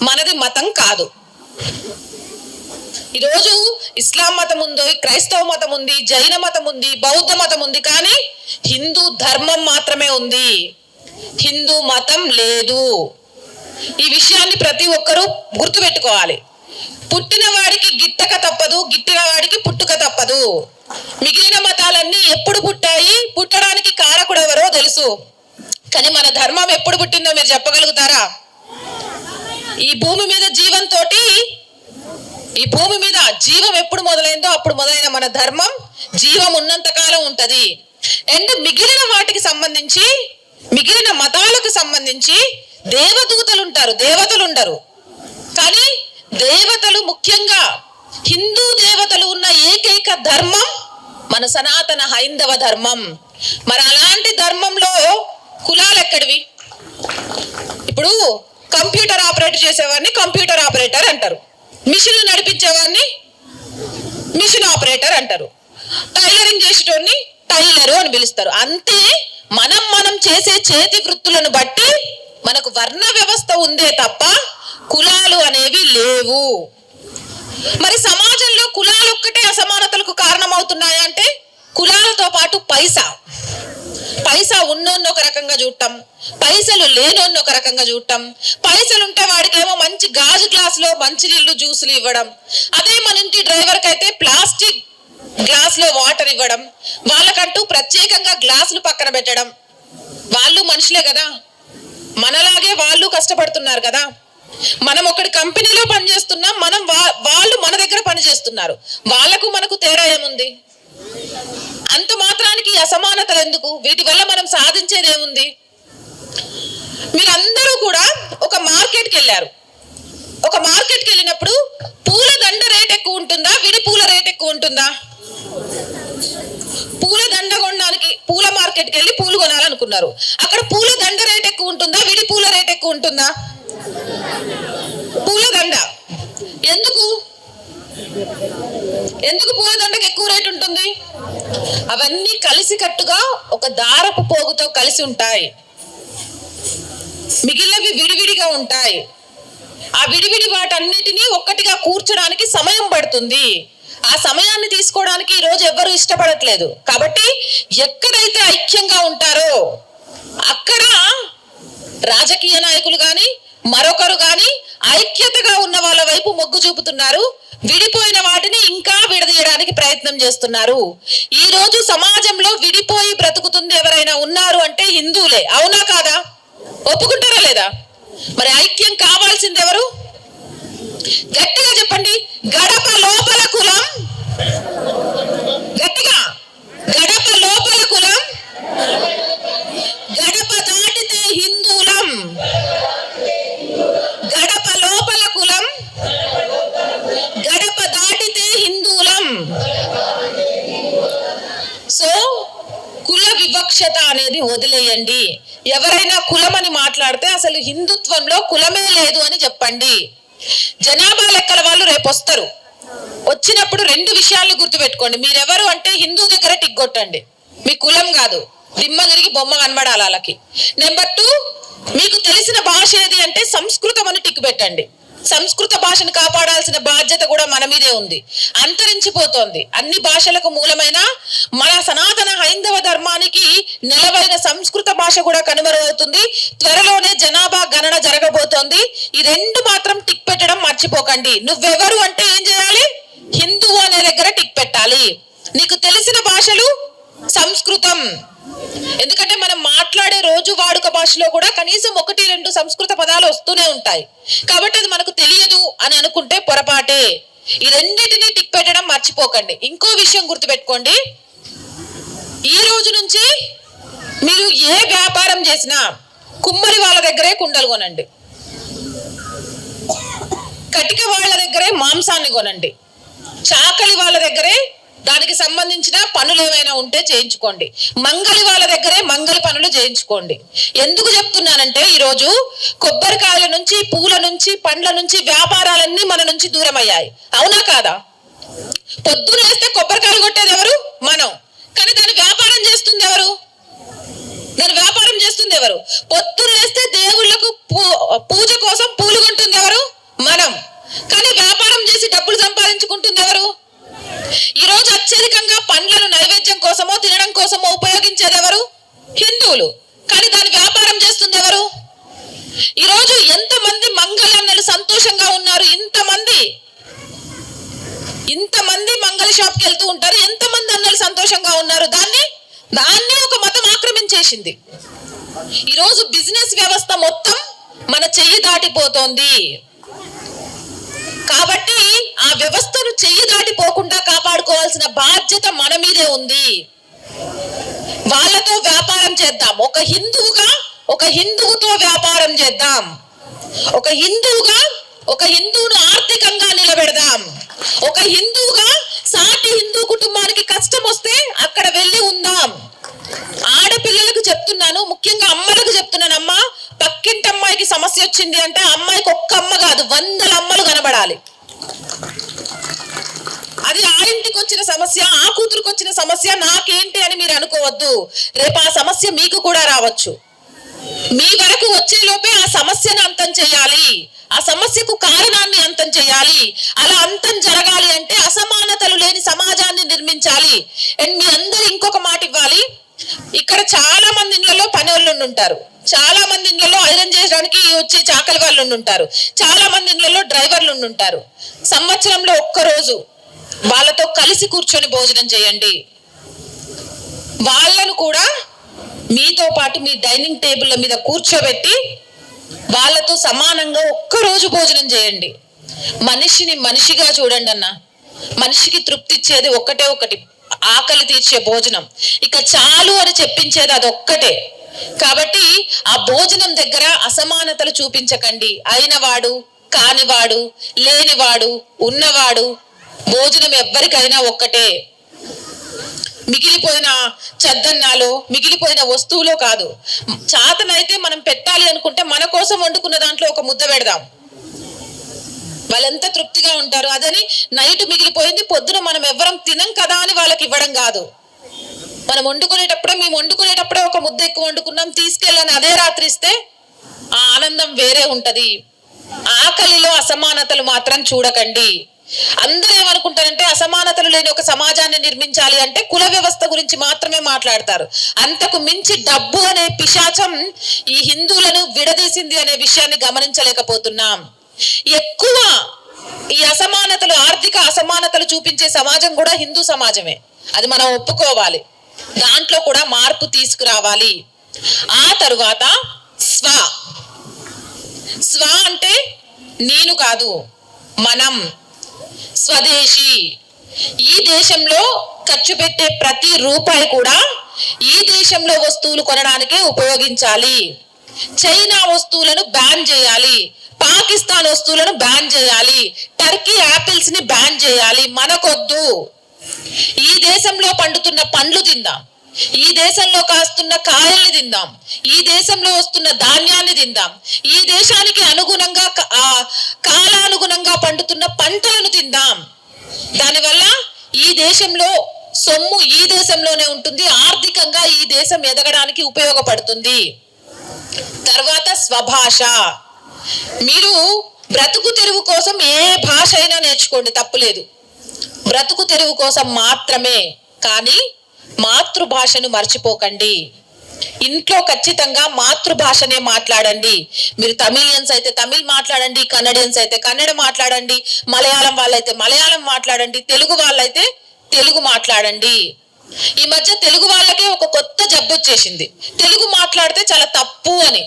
మనది మతం కాదు. ఈరోజు ఇస్లాం మతం ఉంది, క్రైస్తవ మతం ఉంది, జైన మతం ఉంది, బౌద్ధ మతం ఉంది, కానీ హిందూ ధర్మం మాత్రమే ఉంది. హిందూ మతం లేదు. ఈ విషయాన్ని ప్రతి ఒక్కరూ గుర్తుపెట్టుకోవాలి. పుట్టిన వాడికి గిట్టక తప్పదు, గిట్టిన వాడికి పుట్టుక తప్పదు. మిగిలిన మతాలన్నీ ఎప్పుడు పుట్టాయి, పుట్టడానికి కారకుడు ఎవరో తెలుసు. కానీ మన ధర్మం ఎప్పుడు పుట్టిందో మీరు చెప్పగలుగుతారా? ఈ భూమి మీద జీవంతో, ఈ భూమి మీద జీవం ఎప్పుడు మొదలైందో అప్పుడు మొదలైన మన ధర్మం జీవం ఉన్నంత కాలం ఉంటది. అండ్ మిగిలిన వాటికి సంబంధించి, మిగిలిన మతాలకు సంబంధించి దేవదూతలు ఉంటారు, దేవతలు ఉండరు. కానీ దేవతలు, ముఖ్యంగా హిందూ దేవతలు ఉన్న ఏకైక ధర్మం మన సనాతన హైందవ ధర్మం. మరి అలాంటి ధర్మంలో కులాలు ఎక్కడివి? ఇప్పుడు కంప్యూటర్ ఆపరేట్ చేసేవాడిని కంప్యూటర్ ఆపరేటర్ అంటారు, మిషన్ నడిపించేవాడిని మిషన్ ఆపరేటర్ అంటారు, టైలరింగ్ చేసేటోడిని టైలరు అని పిలుస్తారు. అంతే, మనం చేసే చేతి వృత్తులను బట్టి మనకు వర్ణ వ్యవస్థ ఉందే తప్ప కులాలు అనేవి లేవు. మరి సమాజంలో కులాలు ఒక్కటే అసమానతలకు కారణమవుతున్నాయా అంటే, కులాలతో పాటు పైసా ఉన్నోన్ని ఒక రకంగా చూడటం, పైసలు లేనోన్ని ఒక రకంగా చూడటం. పైసలు ఉంటే వాడికేమో మంచి గాజు గ్లాసులో మంచినీళ్ళు, జ్యూసులు ఇవ్వడం. అదే మన ఇంటి డ్రైవర్కి అయితే ప్లాస్టిక్ గ్లాసులో వాటర్ ఇవ్వడం, వాళ్ళకంటూ ప్రత్యేకంగా గ్లాసులు పక్కన పెట్టడం. వాళ్ళు మనుషులే కదా, మనలాగే వాళ్ళు కష్టపడుతున్నారు కదా. మనం ఒకటి కంపెనీలో పనిచేస్తున్నాం, వాళ్ళు మన దగ్గర పనిచేస్తున్నారు. వాళ్ళకు మనకు తేడా ఏముంది? అంత మాత్రానికి అసమానతలు ఎందుకు? వీటి వల్ల మనం సాధించేది ఏముంది? మీరందరూ కూడా ఒక మార్కెట్కి వెళ్ళారు. ఒక మార్కెట్కి వెళ్ళినప్పుడు పూల దండ రేట్ ఎక్కువ ఉంటుందా, విడి పూల రేట్ ఎక్కువ ఉంటుందా? పూల దండ కొనడానికి పూల మార్కెట్కి వెళ్ళి పూలు కొనాలనుకున్నారు. అక్కడ పూల దండ రేట్ ఎక్కువ ఉంటుందా, విడి పూల రేట్ ఎక్కువ ఉంటుందా? పూల దండ. ఎందుకు పూల దండకు ఎక్కువ రేట్ ఉంటుంది? అవన్నీ కలిసి కట్టుగా ఒక దారపు పోగుతో కలిసి ఉంటాయి, మిగిలినవి విడివిడిగా ఉంటాయి. ఆ విడివిడి వాటన్నిటినీ ఒక్కటిగా కూర్చడానికి సమయం పడుతుంది. ఆ సమయాన్ని తీసుకోవడానికి ఈ రోజు ఎవ్వరూ ఇష్టపడట్లేదు. కాబట్టి ఎక్కడైతే ఐక్యంగా ఉంటారో అక్కడ రాజకీయ నాయకులు కానీ మరొకరు కానీ ఐక్యతగా ఉన్న వాళ్ళ వైపు మొగ్గు చూపుతున్నారు. విడిపోయిన వాటిని ఇంకా విడదీయడానికి ప్రయత్నం చేస్తున్నారు. ఈ రోజు సమాజంలో విడిపోయి బ్రతుకుతుంది ఎవరైనా ఉన్నారు అంటే హిందువులే. అవునా కాదా? ఒప్పుకుంటారా లేదా? మరి ఐక్యం కావాల్సింది ఎవరు? గట్టిగా చెప్పండి. గడప లోపల కులం, గట్టిగా గడప లోపల కులం, గడప దాటితే హిందువులం. గడప లోపల కులం, గడప దాటితే హిందువులం. సో కుల వివక్షత అనేది వదిలేయండి. ఎవరైనా కులం అని మాట్లాడితే అసలు హిందుత్వంలో కులమే లేదు అని చెప్పండి. జనాభా లెక్కల వాళ్ళు రేపు వస్తారు. వచ్చినప్పుడు 2 విషయాలు గుర్తుపెట్టుకోండి. మీరెవరు అంటే హిందూ దగ్గర టిక్ కొట్టండి. మీ కులం కాదు, దిమ్మ తిరిగి బొమ్మ కనబడాలి వాళ్ళకి. నెంబర్ 2, మీకు తెలిసిన భాష ఏది అంటే సంస్కృతం అని టిక్ పెట్టండి. సంస్కృత భాషను కాపాడాల్సిన బాధ్యత కూడా మన మీదే ఉంది. అంతరించిపోతోంది. అన్ని భాషలకు మూలమైన మన సనాతన హైందవ ధర్మానికి నెలవైన సంస్కృత భాష కూడా కనుమరుగవుతుంది. త్వరలోనే జనాభా గణన జరగబోతోంది. ఈ 2 మాత్రం టిక్ పెట్టడం మర్చిపోకండి. నువ్వెవరు అంటే ఏం చేయాలి? హిందువు అనే దగ్గర టిక్ పెట్టాలి. నీకు తెలిసిన భాషలు సంస్కృతం. ఎందుకంటే మనం మాట్లాడే రోజు వాడుక భాషలో కూడా కనీసం 1-2 సంస్కృత పదాలు వస్తూనే ఉంటాయి. కాబట్టి అది మనకు తెలియదు అని అనుకుంటే పొరపాటే. ఈ 2టిని టిక్ పెట్టడం మర్చిపోకండి. ఇంకో విషయం గుర్తుపెట్టుకోండి. ఈ రోజు నుంచి మీరు ఏ వ్యాపారం చేసినా కుమ్మరి వాళ్ళ దగ్గరే కుండలు కొనండి, కటిక వాళ్ళ దగ్గరే మాంసాన్ని కొనండి, చాకలి వాళ్ళ దగ్గరే దానికి సంబంధించిన పనులు ఏమైనా ఉంటే చేయించుకోండి, మంగలి వాళ్ళ దగ్గరే మంగలి పనులు చేయించుకోండి. ఎందుకు చెప్తున్నానంటే ఈరోజు కొబ్బరికాయల నుంచి, పూల నుంచి, పండ్ల నుంచి వ్యాపారాలన్నీ మన నుంచి దూరం అయ్యాయి. అవునా కాదా? పొద్దున వేస్తే కొబ్బరికాయలు కొట్టేది ఎవరు? మనం. కానీ దాన్ని వ్యాపారం చేస్తుంది ఎవరు? పొద్దున వేస్తే దేవుళ్లకు పూజ కోసం పూలు కొంటుంది ఎవరు? మనం. కానీ వ్యాపారం చేసి డబ్బులు సంపాదించుకుంటుంది ఎవరు? ఈ రోజు అత్యధికంగా పండ్లను నైవేద్యం కోసమో తినడం కోసమో ఉపయోగించేది ఎవరు? హిందువులు. కానీ దాని వ్యాపారం చేస్తుంది ఎవరు? ఈ రోజు ఎంతమంది మంగళన్నలు సంతోషంగా ఉన్నారు? ఇంతమంది మంగళ షాప్కి వెళ్తూ ఉంటారు. ఎంతమంది అన్నలు సంతోషంగా ఉన్నారు? దాన్ని ఒక మతం ఆక్రమించేసింది. ఈ రోజు బిజినెస్ వ్యవస్థ మొత్తం మన చెయ్యి దాటిపోతోంది. కాబట్టి ఆ వ్యవస్థను చెయ్యి దాటిపోకుండా కాపాడుకోవాల్సిన బాధ్యత మన మీదే ఉంది. వాళ్ళతో వ్యాపారం చేద్దాం. ఒక హిందువుతో వ్యాపారం చేద్దాం. ఒక హిందువును ఆర్థికంగా నిలబెడదాం. ఒక హిందువుగా సాటి హిందూ కుటుంబానికి కష్టం వస్తే అక్కడ వెళ్ళి ఉందాం. ఆడపిల్లలకు చెప్తున్నాను, ముఖ్యంగా అమ్మలకు చెప్తున్నాను. అమ్మ, పక్కింటి అమ్మాయికి సమస్య వచ్చింది అంటే అమ్మాయికి ఒక్క అమ్మ కాదు 100 అమ్మలు కనబడాలి. అది ఆ ఇంటికి వచ్చిన సమస్య, ఆ కూతురుకు వచ్చిన సమస్య నాకేంటి అని మీరు అనుకోవద్దు. రేపు ఆ సమస్య మీకు కూడా రావచ్చు. మీ వరకు వచ్చే లోపే ఆ సమస్యను అంతం చేయాలి. ఆ సమస్యకు కారణాన్ని అంతం చేయాలి. అలా అంతం జరగాలి అంటే అసమానతలు లేని సమాజాన్ని నిర్మించాలి. అండ్ మీ అందరూ ఇంకొక మాట ఇవ్వాలి. ఇక్కడ చాలా మంది ఇళ్లలో పని వాళ్ళు ఉంటారు, చాలా మంది ఇళ్లలో ఐరన్ చేయడానికి వచ్చే చాకలి వాళ్ళు ఉంటారు, చాలా మంది ఇళ్లలో డ్రైవర్లు ఉంటారు. సంవత్సరంలో ఒక్కరోజు వాళ్ళతో కలిసి కూర్చొని భోజనం చేయండి. వాళ్ళను కూడా మీతో పాటు మీ డైనింగ్ టేబుల్ల మీద కూర్చోబెట్టి వాళ్ళతో సమానంగా ఒక్కరోజు భోజనం చేయండి. మనిషిని మనిషిగా చూడండి అన్న. మనిషికి తృప్తి ఇచ్చేది ఒకటి, ఆకలి తీర్చే భోజనం. ఇక చాలు అని చెప్పించేది అదొక్కటే. కాబట్టి ఆ భోజనం దగ్గర అసమానతలు చూపించకండి. అయినవాడు, కానివాడు, లేనివాడు, ఉన్నవాడు, భోజనం ఎవ్వరికైనా ఒక్కటే. మిగిలిపోయిన చద్దన్నాలో, మిగిలిపోయిన వస్తువులో కాదు. చాతనైతే మనం పెట్టాలి అనుకుంటే మన కోసం వండుకున్న దాంట్లో ఒక ముద్ద పెడదాం. వాళ్ళెంత తృప్తిగా ఉంటారు. అదని నైట్ మిగిలిపోయింది పొద్దున మనం ఎవ్వరం తినం కదా అని వాళ్ళకి ఇవ్వడం కాదు. మేము వండుకునేటప్పుడే ఒక ముద్ద ఎక్కువ వండుకున్నాం తీసుకెళ్ళని అదే రాత్రి ఇస్తే ఆ ఆనందం వేరే ఉంటది. ఆకలిలో అసమానతలు మాత్రం చూడకండి. అందరూ ఏమనుకుంటారంటే అసమానతలు లేని ఒక సమాజాన్ని నిర్మించాలి అంటే కుల వ్యవస్థ గురించి మాత్రమే మాట్లాడతారు. అంతకు మించి డబ్బు అనే పిశాచం ఈ హిందువులను విడదీసింది అనే విషయాన్ని గమనించలేకపోతున్నాం. ఎక్కువ ఈ అసమానతలు, ఆర్థిక అసమానతలు చూపించే సమాజం కూడా హిందూ సమాజమే. అది మనం ఒప్పుకోవాలి. దాంట్లో కూడా మార్పు తీసుకురావాలి. ఆ తరువాత స్వ అంటే నేను కాదు, మనం, స్వదేశీ. ఈ దేశంలో ఖర్చు పెట్టే ప్రతి రూపాయి కూడా ఈ దేశంలో వస్తువులు కొనడానికే ఉపయోగించాలి. చైనా వస్తువులను బ్యాన్ చేయాలి, పాకిస్తాన్ వస్తువులను బ్యాన్ చేయాలి, టర్కీ యాపిల్స్ ని బ్యాన్ చేయాలి. మనకొద్దు. ఈ దేశంలో పండుతున్న పండ్లు తిందాం, ఈ దేశంలో కాస్తున్న కాయల్ని తిందాం, ఈ దేశంలో వస్తున్న ధాన్యాన్ని తిందాం, ఈ దేశానికి అనుగుణంగా కాలానుగుణంగా పండుతున్న పంటలను తిందాం. దానివల్ల ఈ దేశంలో సొమ్ము ఈ దేశంలోనే ఉంటుంది, ఆర్థికంగా ఈ దేశం ఎదగడానికి ఉపయోగపడుతుంది. తర్వాత స్వభాష. మీరు బ్రతుకు తెరువు కోసం ఏ భాష అయినా నేర్చుకోండి, తప్పులేదు. బ్రతుకు తెరువు కోసం మాత్రమే. కానీ మాతృభాషను మర్చిపోకండి. ఇంట్లో ఖచ్చితంగా మాతృభాషనే మాట్లాడండి. మీరు తమిళియన్స్ అయితే తమిళ్ మాట్లాడండి, కన్నడియన్స్ అయితే కన్నడ మాట్లాడండి, మలయాళం వాళ్ళైతే మలయాళం మాట్లాడండి, తెలుగు వాళ్ళైతే తెలుగు మాట్లాడండి. ఈ మధ్య తెలుగు వాళ్ళకే ఒక కొత్త జబ్బు వచ్చేసింది. తెలుగు మాట్లాడితే చాలా తప్పు అని,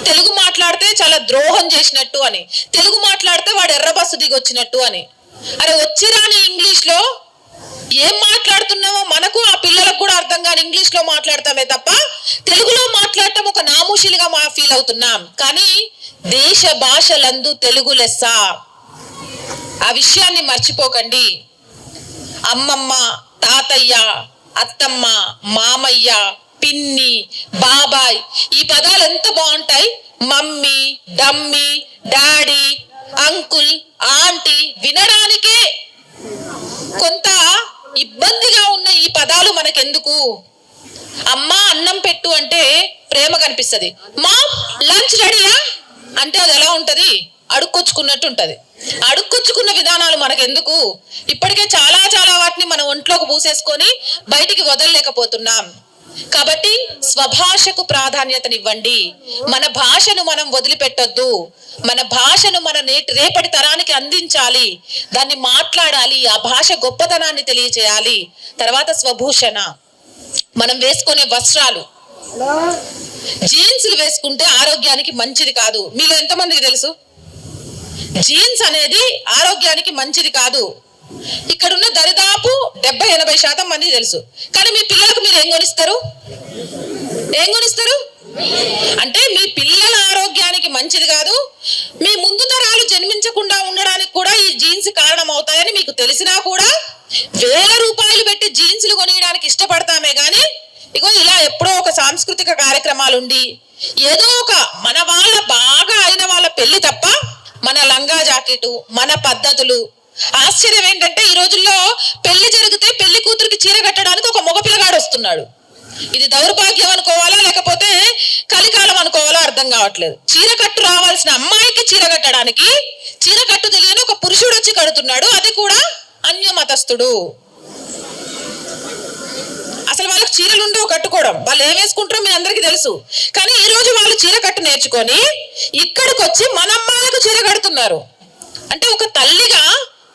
తెలుగు మాట్లాడితే చాలా ద్రోహం చేసినట్టు అని, తెలుగు మాట్లాడితే వాడు ఎర్ర బస్సు దిగి వచ్చినట్టు అని. అరే వచ్చిరాని ఇంగ్లీష్ లో ఏం మాట్లాడుతున్నామో మనకు ఆ పిల్లలకు కూడా అర్థం కాని ఇంగ్లీష్ లో మాట్లాడతామే తప్ప తెలుగులో మాట్లాడటం ఒక నామూషిలుగా ఫీల్ అవుతున్నాం. కానీ దేశ భాషలందు తెలుగు లెస్స. ఆ విషయాన్ని మర్చిపోకండి. అమ్మమ్మ, తాతయ్య, అత్తమ్మ, మామయ్య, పిన్ని, బాబాయ్, ఈ పదాలు ఎంత బాగుంటాయి. Mummy, dummy, daddy, uncle, aunty, వినడానికే కొంత ఇబ్బందిగా ఉన్న ఈ పదాలు మనకెందుకు? అమ్మ అన్నం పెట్టు అంటే ప్రేమ కనిపిస్తుంది. మా లంచ్ రెడీయా అంటే అది ఎలా ఉంటది? అడుక్కొచ్చుకున్నట్టు ఉంటది. అడుక్కొచ్చుకున్న విధానాలు మనకెందుకు? ఇప్పటికే చాలా చాలా వాటిని మన ఒంట్లోకి పూసేసుకొని బయటికి వదలలేకపోతున్నాం. కాబట్టి స్వభాషకు ప్రాధాన్యతనివ్వండి. మన భాషను మనం వదిలిపెట్టొద్దు. మన భాషను మన రేపటి తరానికి అందించాలి, దాన్ని మాట్లాడాలి, ఆ భాష గొప్పతనాన్ని తెలియచేయాలి. తర్వాత స్వభూషణ. మనం వేసుకునే వస్త్రాలు, జీన్స్లు వేసుకుంటే ఆరోగ్యానికి మంచిది కాదు. మీలో ఎంతమందికి తెలుసు జీన్స్ అనేది ఆరోగ్యానికి మంచిది కాదు? ఇక్కడున్న దరిదాపు 70-80% మందికి తెలుసు. కానీ మీ పిల్లలకు మీరు ఏం కొనిస్తారు? అంటే మీ పిల్లల ఆరోగ్యానికి మంచిది కాదు. మీ ముందు తరాలు జన్మించకుండా ఉండడానికి కూడా ఈ జీన్స్ కారణం అవుతాయని మీకు తెలిసినా కూడా వేల రూపాయలు పెట్టి జీన్స్లు కొనియడానికి ఇష్టపడతామే గానీ ఇగో ఇలా ఎప్పుడో ఒక సాంస్కృతిక కార్యక్రమాలుండి ఏదో ఒక మన వాళ్ళ బాగా అయిన వాళ్ళ పెళ్లి తప్ప మన లంగా జాకెటు, మన పద్ధతులు. ఆశ్చర్యం ఏంటంటే ఈ రోజుల్లో పెళ్లి జరిగితే పెళ్లి కూతురికి చీర కట్టడానికి ఒక మగ పిల్లగాడు వస్తున్నాడు. ఇది దౌర్భాగ్యం అనుకోవాలా లేకపోతే కలికాలం అనుకోవాలా అర్థం కావట్లేదు. చీర కట్టు రావాల్సిన అమ్మాయికి చీర కట్టడానికి చీర కట్టు తెలియని ఒక పురుషుడు వచ్చి కడుతున్నాడు, అది కూడా అన్యమతస్థుడు. అసలు వాళ్ళకి చీరలు ఉండవు కట్టుకోవడం, వాళ్ళు ఏం వేసుకుంటారో మీ అందరికీ తెలుసు. కానీ ఈ రోజు వాళ్ళు చీర కట్టు నేర్చుకొని ఇక్కడికి వచ్చి మన అమ్మాయిలకు చీర కడుతున్నారు. అంటే ఒక తల్లిగా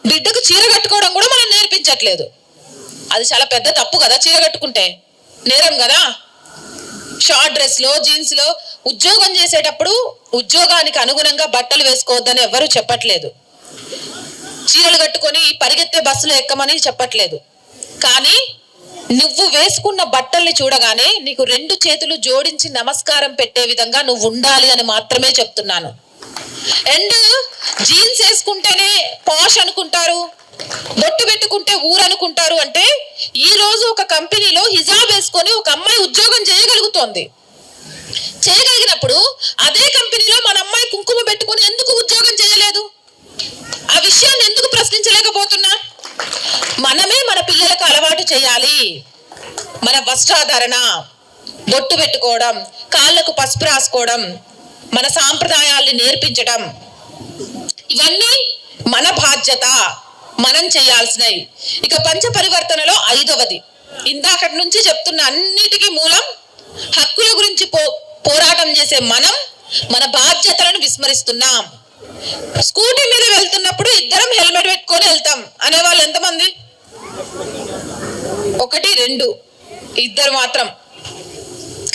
బిడ్డకు చీర కట్టుకోవడం కూడా మనం నేర్పించట్లేదు. అది చాలా పెద్ద తప్పు కదా. చీర కట్టుకుంటే నేరం కదా. షార్ట్ డ్రెస్ లో, జీన్స్ లో ఉద్యోగం చేసేటప్పుడు ఉద్యోగానికి అనుగుణంగా బట్టలు వేసుకోవద్దని ఎవ్వరూ చెప్పట్లేదు. చీరలు కట్టుకొని పరిగెత్తే బస్సులో ఎక్కమని చెప్పట్లేదు. కానీ నువ్వు వేసుకున్న బట్టల్ని చూడగానే నీకు 2 చేతులు జోడించి నమస్కారం పెట్టే విధంగా నువ్వు ఉండాలి అని మాత్రమే చెప్తున్నాను. అండ్ జీన్స్ వేసుకుంటేనే పాష్ అనుకుంటారు, బొట్టు పెట్టుకుంటే ఊరనుకుంటారు. అంటే ఈ రోజు ఒక కంపెనీలో హిజాబ్ వేసుకొని ఒక అమ్మాయి ఉద్యోగం చేయగలిగినప్పుడు అదే కంపెనీలో మన అమ్మాయి కుంకుమ పెట్టుకొని ఎందుకు ఉద్యోగం చేయలేదు? ఆ విషయాన్ని ఎందుకు ప్రశ్నించలేకపోతున్నా? మనమే మన పిల్లలకు అలవాటు చేయాలి. మన వస్త్రాధరణ, బొట్టు పెట్టుకోవడం, కాళ్ళకు పసుపు రాసుకోవడం, మన సాంప్రదాయాల్ని నేర్పించడం. ఇవన్నీ మన బాధ్యత, మనం చేయాల్సినవి. ఇక పంచ పరివర్తనలో 5వది, ఇందాకటి నుంచి చెప్తున్న అన్నిటికీ మూలం హక్కుల గురించి పోరాటం చేసే మనం మన బాధ్యతలను విస్మరిస్తున్నాం. స్కూటీ మీద వెళ్తున్నప్పుడు ఇద్దరం హెల్మెట్ పెట్టుకొని వెళ్తాం అనేవాళ్ళు ఎంతమంది? 1, 2, ఇద్దరు మాత్రం.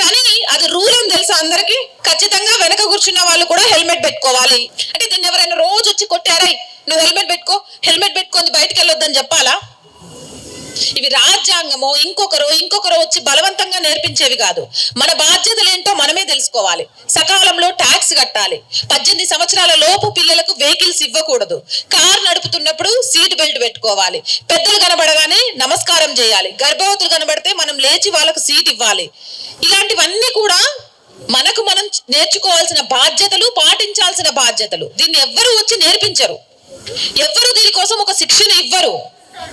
కానీ అది రూల్ అని తెలుసా అందరికి? ఖచ్చితంగా వెనక కూర్చున్న వాళ్ళు కూడా హెల్మెట్ పెట్టుకోవాలి. అంటే దీన్ని ఎవరైనా రోజు వచ్చి కొట్టారా, నువ్వు హెల్మెట్ పెట్టుకొని బయటకు వెళ్ళొద్దని చెప్పాలా? ఇవి రాజ్యాంగమో ఇంకొకరో వచ్చి బలవంతంగా నేర్పించేవి కాదు. మన బాధ్యతలు ఏంటో మనమే తెలుసుకోవాలి. సకాలంలో ట్యాక్స్ కట్టాలి. 18 సంవత్సరాల లోపు పిల్లలకు వెహికల్స్ ఇవ్వకూడదు. కార్ నడుపుతున్నప్పుడు సీట్ బెల్ట్ పెట్టుకోవాలి. పెద్దలు కనబడగానే నమస్కారం చేయాలి. గర్భవతులు కనబడితే మనం లేచి వాళ్ళకు సీట్ ఇవ్వాలి. ఇలాంటివన్నీ కూడా మనకు మనం నేర్చుకోవాల్సిన బాధ్యతలు, పాటించాల్సిన బాధ్యతలు. దీన్ని ఎవ్వరూ వచ్చి నేర్పించరు, ఎవ్వరు దీనికోసం ఒక శిక్షణ ఇవ్వరు.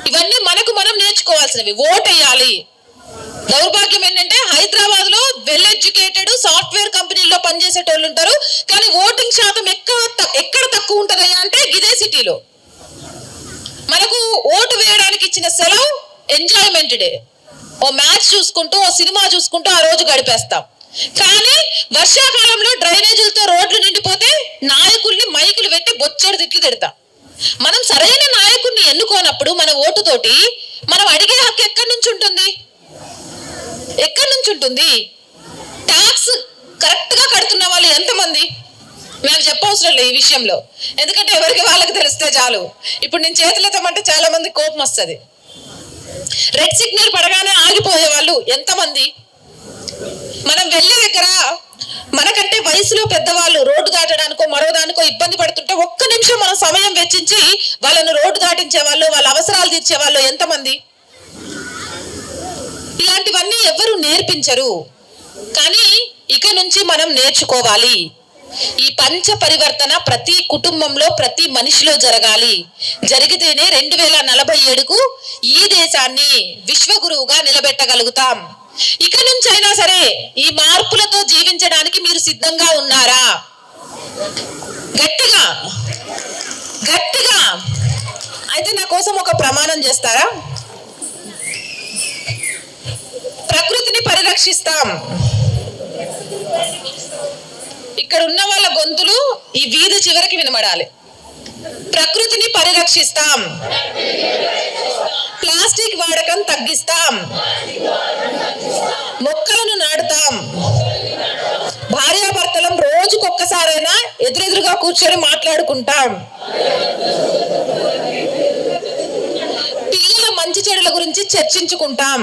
ఇవన్నీ మనకు మనం నేర్చుకోవాల్సినవి. ఓట్ వేయాలి. దౌర్భాగ్యం ఏంటంటే హైదరాబాద్ లో వెల్ ఎడ్యుకేటెడ్ సాఫ్ట్వేర్ కంపెనీల్లో పనిచేసేటోళ్ళు ఉంటారు, కానీ ఓటింగ్ శాతం ఎక్కడ తక్కువ ఉంటుందయ్యా అంటే ఇదే సిటీలో. మనకు ఓటు వేయడానికి ఇచ్చిన సెలవు ఎంజాయ్మెంట్ డే. ఓ మ్యాచ్ చూసుకుంటూ, ఓ సినిమా చూసుకుంటూ ఆ రోజు గడిపేస్తాం. కానీ వర్షాకాలంలో డ్రైనేజీలతో రోడ్లు నిండిపోతే నాయకుల్ని మైకులు పెట్టి బొచ్చడి తిట్లు తిడతాం. మనం సరైన నాయకుడిని ఎన్నుకోనప్పుడు మన ఓటుతోటి మనం అడిగే హక్కు ఎక్కడి నుంచి ఉంటుంది? ట్యాక్స్ కరెక్ట్ గా కడుతున్న వాళ్ళు ఎంతమంది? నాకు చెప్పవసరం లేదు ఈ విషయంలో, ఎందుకంటే ఎవరికి వాళ్ళకి తెలిస్తే చాలు. ఇప్పుడు నేను చేతులెత్తమంటే చాలా మంది కోపం వస్తుంది. రెడ్ సిగ్నల్ పడగానే ఆగిపోయే వాళ్ళు ఎంతమంది? మనం వెళ్ళే దగ్గర మనకంటే వయసులో పెద్దవాళ్ళు రోడ్డు దాటడానికో మరో దానికో ఇబ్బంది పడుతుంటే ఒక్క నిమిషం మనం సమయం వెచ్చించి వాళ్ళను రోడ్డు దాటించే వాళ్ళు, వాళ్ళ అవసరాలు తీర్చే వాళ్ళు ఎంతమంది? ఇలాంటివన్నీ ఎవరు నేర్పించరు. కానీ ఇక నుంచి మనం నేర్చుకోవాలి. ఈ పంచ పరివర్తన ప్రతి కుటుంబంలో, ప్రతి మనిషిలో జరగాలి. జరిగితేనే 2047కు ఈ దేశాన్ని విశ్వగురువుగా నిలబెట్టగలుగుతాం. ఇక నుంచి అయినా సరే ఈ మార్పులతో జీవించడానికి మీరు సిద్ధంగా ఉన్నారా? గట్టిగా అయితే నా కోసం ఒక ప్రమాణం చేస్తారా? ప్రకృతిని పరిరక్షిస్తాం. ఇక్కడ ఉన్న వాళ్ళ గొంతులు ఈ వీధి చివరికి వినబడాలి. ప్రకృతిని పరిరక్షిస్తాం. ప్లాస్టిక్ వాడకం తగ్గిస్తాం. మొక్కలను నాటుతాం. భార్యాభర్తలం రోజుకొక్కసారైనా ఎదురెదురుగా కూర్చొని మాట్లాడుకుంటాం. పిల్లల మంచి చెడుల గురించి చర్చించుకుంటాం.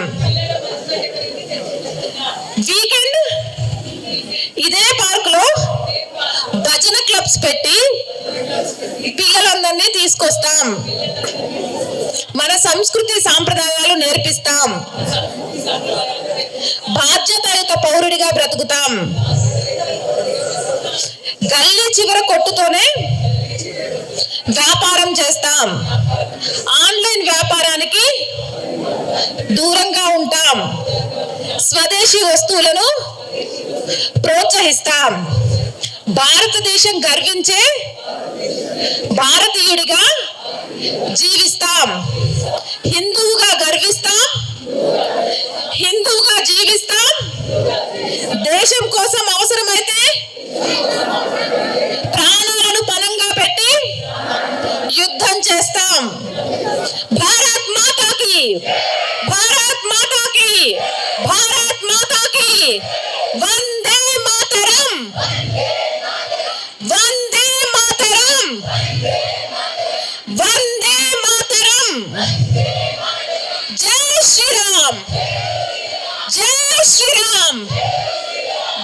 వీకెండ్ ఇదే పార్క్ లో భజన క్లబ్స్ పెట్టి పిల్లలందరినీ తీసుకొస్తాం. మన సంస్కృతి సాంప్రదాయాలు నేర్పిస్తాం. బాధ్యతాయుత పౌరుడిగా బ్రతుకుతాం. గల్లీ చివర కొట్టుతోనే వ్యాపారం చేస్తాం. ఆన్లైన్ వ్యాపారానికి దూరంగా ఉంటాం. స్వదేశీ వస్తువులను ప్రోత్సహిస్తాం. భారతదేశం గర్వించే భారతీయుడిగా జీవిస్తాం. హిందువుగా గర్విస్తాం. హిందువుగా జీవిస్తాం. దేశం కోసం అవసరమైతే ప్రాణాలను పణంగా పెట్టి యుద్ధం చేస్తాం. భారత్ మాతాకి, భారత్ మాతాకి, భారత్ మాతాకి వందే మాతరం, వందే మాతరం, వందే మాతరం. జై శ్రీరామ్, జై శ్రీరామ్,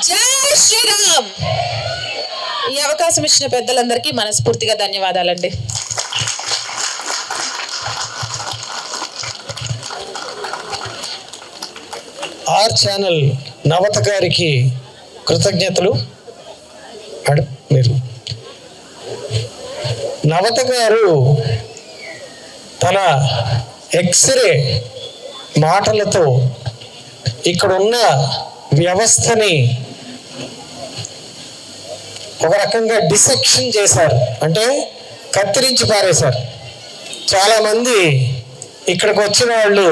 జై శ్రీరామ్. ఈ అవకాశం ఇచ్చిన పెద్దలందరికీ మనస్ఫూర్తిగా ధన్యవాదాలండి. ఆర్ ఛానల్ నవత గారికి కృతజ్ఞతలు. మీరు నవత గారు తన ఎక్స్రే మాటలతో ఇక్కడున్న వ్యవస్థని ఒక రకంగా డిసెక్షన్ చేశారు, అంటే కత్తిరించి పారేశారు. చాలామంది ఇక్కడికి వచ్చిన వాళ్ళు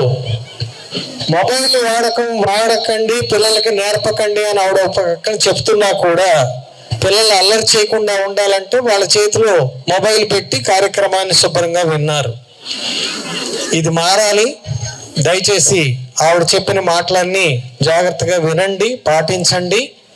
మొబైల్ వాడకండి, పిల్లలకి నేర్పకండి అని ఆవిడ ఒక పక్కన చెప్తున్నా కూడా పిల్లలు అల్లరి చేయకుండా ఉండాలంటే వాళ్ళ చేతిలో మొబైల్ పెట్టి కార్యక్రమాన్ని శుభ్రంగా విన్నారు. ఇది మారాలి. దయచేసి ఆవిడ చెప్పిన మాటలన్నీ జాగ్రత్తగా వినండి, పాటించండి.